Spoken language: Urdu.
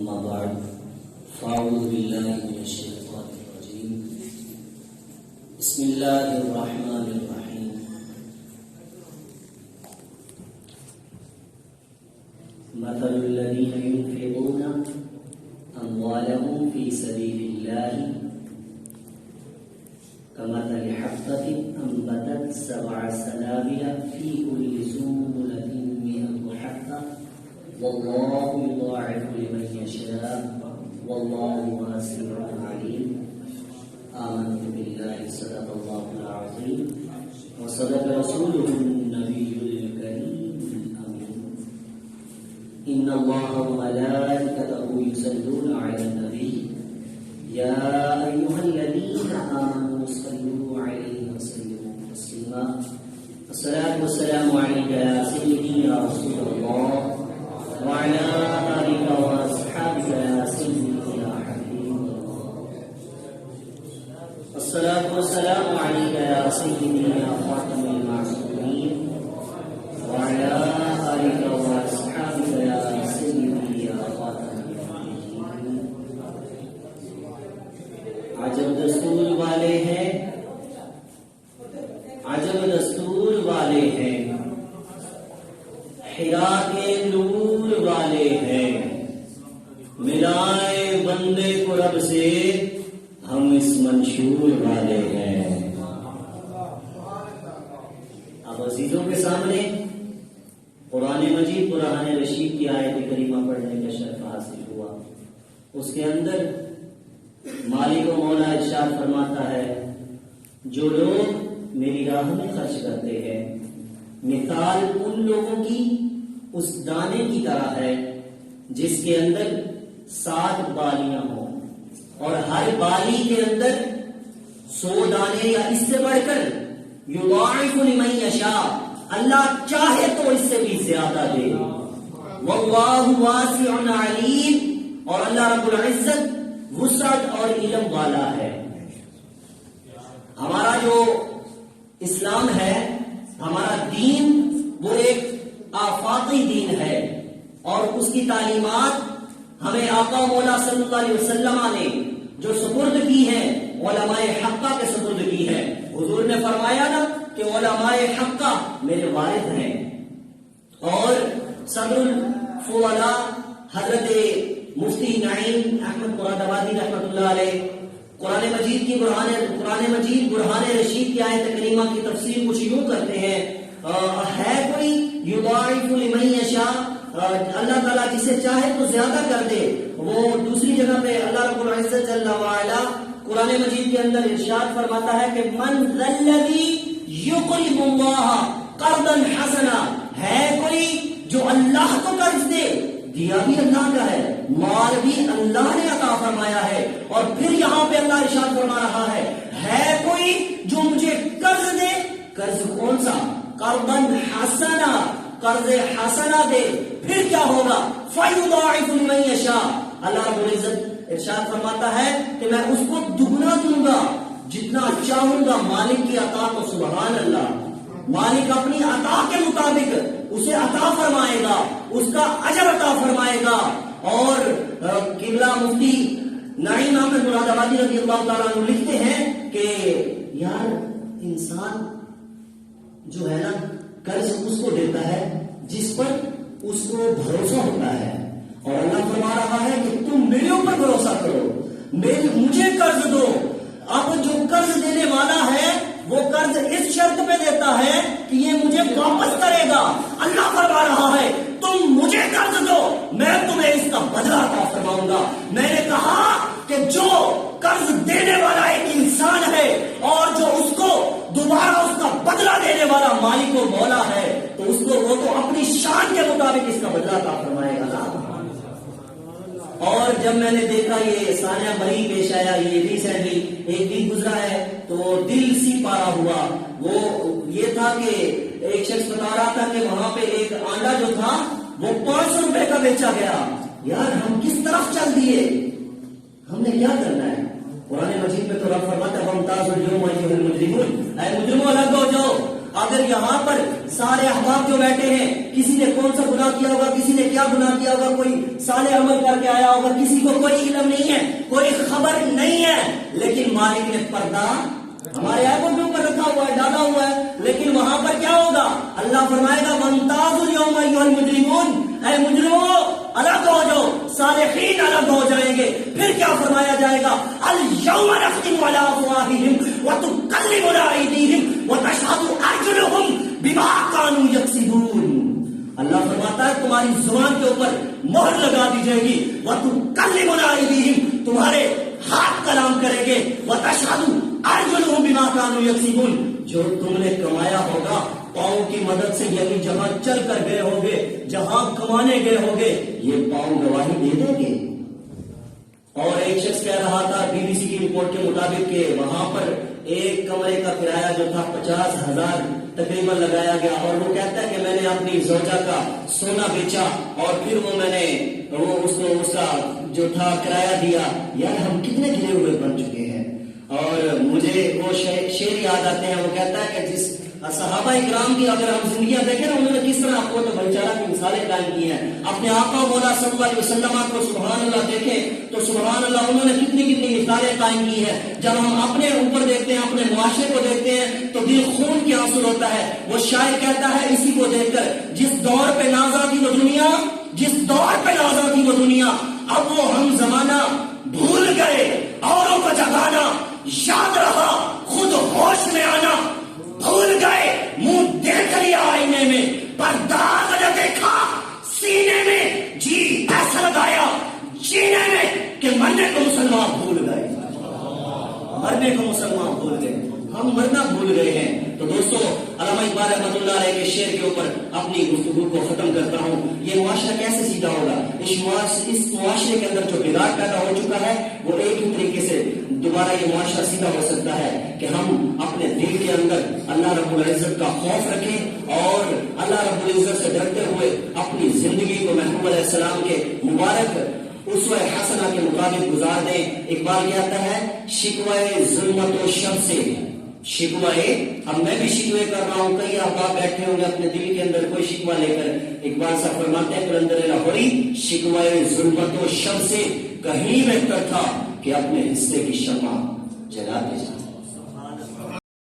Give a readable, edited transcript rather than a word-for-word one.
أما بعد فأعوذ بالله من الشيطان الرجيم بسم الله الرحمن الرحيم مثل الذين ينفقون أموالهم في سبيل الله كمثل حبة أنبتت 7 سنابل في كل سنبلة 100 حبة والله يضاعف لمن يشاء والله واسع عليم آمنت بالله صدق الله العظيم وصدق رسوله النبي الكريم الأمين إن الله وملائكته يصلون على النبي يا أيها الذين آمنوا صلوا عليه وسلموا تسليما الصلاة والسلام عليك يا سيدي يا رسول الله وعلى آلك وأصحابك يا سيدي يا حبيب الله الصلاة والسلام عليك يا سيدي يا خاتم المعصومين وعلى آلك وأصحابك يا سيدي يا خاتم المعصومين عجب دستور والے ہیں عجب دستور والے ہیں حرا کے نور والے ہیں ملائے بندے کو رب سے ہم اس منشور والے ہیں. اب عزیزوں کے سامنے قرآن مجید قرآن رشید کی آیت کریمہ پڑھنے کا شرف حاصل ہوا. اس کے اندر مالک و مولا ارشاد فرماتا ہے جو لوگ میری راہ میں خرچ کرتے ہیں مثال ان لوگوں کی اس دانے کی طرح ہے جس کے اندر 7 بالیاں ہوں اور ہر بالی کے اندر 100 دانے یا اس سے بڑھ کر یضاعف لمن یشاء اللہ چاہے تو اس سے بھی زیادہ دے. واللہ واسع علیم اور اللہ رب العزت وسعت اور علم والا ہے. ہمارا جو اسلام ہے ہمارا دین وہ ایک آفاقی دین ہے اور اس کی تعلیمات ہمیں آقا و مولا صلی اللہ علیہ وسلم نے جو سپرد کی ہیں علماء حقہ کے سپرد کی ہیں. حضور نے فرمایا نا کہ علماء حقہ میرے وارث ہیں. اور صدر الفضلاء حضرت مفتی نعیم احمد مراد آبادی رحمۃ اللہ علیہ قرآن مجید برہان رشید کی آیت کریمہ کی تفسیر کچھ یوں کرتے ہیں ہے کوئی یضاعف لمن یشاء اللہ تعالیٰ جسے چاہے تو زیادہ کر دے. وہ دوسری جگہ پہ اللہ رب العزت جل وعلا قرآن مجید کے اندر ارشاد فرماتا ہے کہ من ذا الذی یقرض اللہ قرضا حسنا ہے کوئی جو اللہ کو قرض دے دیا بھی اللہ کا ہے مال بھی اللہ نے عطا فرمایا ہے. اور پھر یہاں پہ اللہ ارشاد فرما رہا ہے کوئی جو مجھے قرض دے قرض کون سا قرضا حسنا قرض حسنا دے پھر کیا ہوگا فیضاعف لمن یشاء اللہ رب العزت ارشاد فرماتا ہے کہ میں اس کو دگنا دوں گا جتنا چاہوں گا. مالک کی عطا کو سبحان اللہ مالک اپنی عطا کے مطابق اسے عطا فرمائے گا اس کا اجر عطا فرمائے گا. اور قبلہ مفتی نعیم احمد مراد آبادی رضی اللہ تعالیٰ عنہ لکھتے ہیں کہ یار انسان جو ہے نا قرض اس کو دیتا ہے جس پر اس کو بھروسہ ہوتا ہے اور اللہ فرما رہا ہے کہ تم میرے اوپر بھروسہ کرو مجھے قرض دو. اب جو قرض دینے والا ہے وہ قرض اس شرط پہ دیتا ہے کہ یہ مجھے واپس کرے گا. اللہ فرما رہا ہے تم مجھے قرض دو میں تمہیں اس کا بدلہ عطا فرماؤں گا. میں نے کہا کہ جو قرض دینے والا ایک انسان ہے اور جو اس کو دوبارہ اس کا بدلہ دینے والا مالک و مولا ہے تو اس کو وہ تو اپنی شان کے مطابق اس کا بدلہ عطا فرمائے گا. اور جب میں نے دیکھا یہ سانیہ بھائی پیش آیا یہ ریسنٹلی ایک دن گزرا ہے تو دل سی پارا ہوا. وہ یہ تھا کہ ایک شخص بتا رہا تھا کہ وہاں پہ ایک آنڈا جو تھا وہ 500 روپے کا بیچا گیا. یار ہم کس طرف چل دیے ہم نے کیا کرنا ہے. قرآن مجید میں تو رب فرماتا ہے وَامْتَازُوا الْيَوْمَ أَيُّهَا الْمُجْرِمُونَ اے مجرموں الگ ہو جاؤ. اگر یہاں پر سارے احباب جو بیٹھے ہیں کسی نے کون سا گناہ کیا ہوگا، کسی نے کیا گناہ کیا ہوگا، کوئی صالح عمل کر کے آیا ہوگا، کسی کو کوئی علم نہیں ہے، کوئی خبر نہیں ہے، لیکن مالک نے پردہ ہمارے آنکھوں کے اوپر رکھا ہوا ہے، ڈالا ہوا ہے. لیکن وہاں پر کیا ہوگا؟ اللہ فرمائے گا وَامْتَازُوا الْيَوْمَ أَيُّهَا الْمُجْرِمُونَ، اے مجرموں الگ ہو جاؤ، صالحین الگ ہو جائیں گے. پھر کیا فرمایا جائے گا؟ الْيَوْمَ نَخْتِمُ عَلَىٰ أَفْوَاهِهِمْ وَتُكَلِّمُنَا أَيْدِيهِمْ وَتَشْهَدُ أَرْجُلُهُمْ بِمَا كَانُوا يَكْسِبُونَ. اللہ فرماتا ہے تمہاری زبان کے اوپر مہر لگا دی جائے گی. وَتُكَلِّمُنَا أَيْدِيهِمْ، تمہارے ہاتھ کلام کریں گے. وَتَشْهَدُ أَرْجُلُهُمْ بِمَا كَانُوا يَكْسِبُونَ، جو تم نے کمایا ہوگا پاؤں کی مدد سے، یعنی جہاں چل کر گئے ہوگے، جہاں کمانے گئے ہوگے، یہ پاؤں گواہی دے دیں گے. اور ایک شخص کہہ رہا تھا بی بی سی کی رپورٹ کے مطابق کہ وہاں پر ایک کمرے کا کرایہ جو تھا 50,000 تقریباً لگایا گیا، اور وہ کہتا ہے کہ میں نے اپنی زوجہ کا سونا بیچا اور پھر وہ میں نے اس کا جو تھا کرایہ دیا. یار ہم کتنے گرے ہوئے بن چکے ہیں. اور مجھے وہ شعر یاد آتے ہیں، وہ کہتا ہے کہ جس صحابہ اکرام کی اگر ہم زندگیاں دیکھیں نا، انہوں نے کس طرح قوت و بھائی چارہ کی مثالیں قائم کی ہیں. اپنے آقا مولا صلی اللہ علیہ وسلم کو سبحان اللہ دیکھیں تو سبحان اللہ انہوں نے کتنی کتنی مثالیں قائم کی ہیں. جب ہم اپنے اوپر دیکھتے ہیں، اپنے معاشرے کو دیکھتے ہیں تو دل خون کے آنسو ہوتا ہے. وہ شاعر کہتا ہے اسی کو دیکھ کر، جس دور پہ نازا تھی وہ دنیا، جس دور پہ نازا تھی وہ دنیا، اب وہ ہم زمانہ بھول گئے. اوروں کو جگانا یاد رہا، خود ہوش میں آنا بھول گئے. منہ دیکھ لیا آئینے میں پر داغ نہ دیکھا سینے میں، جی ایسا لگایا جینے میں کہ مرنے کو مسلمان بھول گئے، مرنے کو مسلمان بھول گئے. ہم مرنا بھول گئے ہیں. تو دوستو علامہ اقبال رحمۃ اللہ علیہ کے شعر کے اوپر اپنی گفتگو کو ختم کرتا ہوں. یہ معاشرہ کیسے سیدھا ہوگا؟ اس معاشرے کے اندر جو بگاڑ پیدا ہو چکا ہے وہ ایک ہی طریقے سے دوبارہ یہ معاشرہ سیدھا ہو سکتا ہے کہ ہم اپنے دل کے اندر اللہ رب العزت کا خوف رکھیں اور اللہ رب العزت سے ڈرتے ہوئے اپنی زندگی کو محبوب علیہ السلام کے مبارک اسوہ حسنہ کے مطابق گزار دیں. اقبال کہتا ہے شکوائے ظلمت و شب سے، شکوائے، اب میں بھی شکوے کر رہا ہوں، کئی احباب بیٹھے ہوں گے اپنے دل کے اندر کوئی شکوہ لے کر. اقبال صاحب فرماتے ہیں قلندر لاہوری شکوائے ظلمت و شب سے کہیں بہتر تھا کہ اپنے حصے کی شمع جلاتے جائیں.